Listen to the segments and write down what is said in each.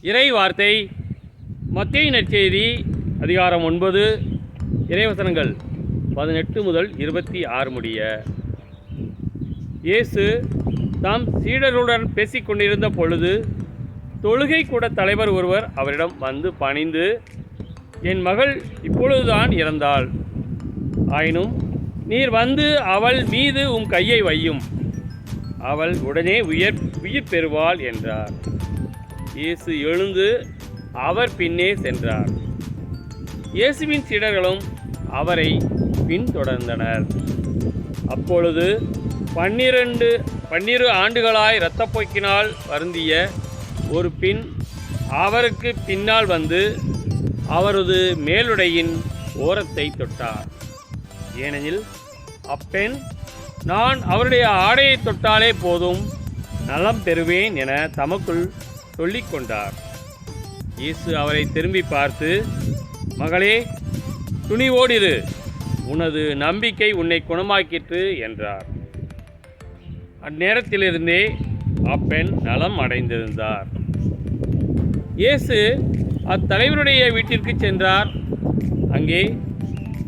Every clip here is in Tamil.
இறை வார்த்தை மத்தேயு நற்செய்தி அதிகாரம் 9 இறைவசனங்கள் 18 முதல் 26 முடிய. இயேசு தாம் சீடர்களுடன் பேசிக் கொண்டிருந்த பொழுது தொழுகை கூட தலைவர் ஒருவர் அவரிடம் வந்து பணிந்து, என் மகள் இப்பொழுதுதான் இறந்தாள். ஆயினும் நீர் வந்து அவள் மீது உம் கையை வையும், அவள் உடனே உயிர் பெறுவாள் என்றார். இயேசு எழுந்து அவர் பின்னே சென்றார். இயேசுவின் சீடர்களும் அவரை பின்தொடர்ந்தனர். அப்பொழுது 12 ஆண்டுகளாய் இரத்தப்போக்கினால் வருந்திய ஒரு பெண் அவருக்கு பின்னால் வந்து அவரது மேலுடையின் ஓரத்தை தொட்டார். ஏனெனில் அப்பெண், நான் அவருடைய ஆடையை தொட்டாலே போதும், நலம் பெறுவேன் என தமக்குள் சொல்லிக் கொண்டார். இயேசு அவரை திரும்பி பார்த்து, மகளே, துணிவோடிரு, உனது நம்பிக்கை உன்னை குணமாக்கிற்று என்றார். அந்நேரத்திலிருந்தே அப்பெண் நலம் அடைந்திருந்தார். இயேசு அத்தலைவருடைய வீட்டிற்கு சென்றார். அங்கே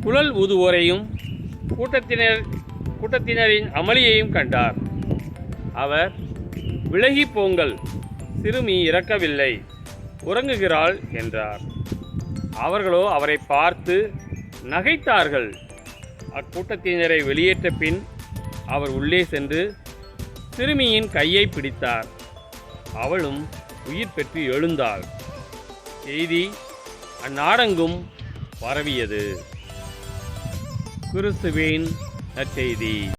குழல் ஊதுவோரையும் கூட்டத்தினரின் அமளியையும் கண்டார். அவர், விலகி போங்கள், சிறுமி இறக்கவில்லை, உறங்குகிறாள் என்றார். அவர்களோ அவரை பார்த்து நகைத்தார்கள். அக்கூட்டத்தினரை வெளியேற்ற பின் அவர் உள்ளே சென்று சிறுமியின் கையை பிடித்தார். அவளும் உயிர் பெற்று எழுந்தாள். செய்தி அந்நாடெங்கும் பரவியது. கிறிஸ்துவின் நற்செய்தி.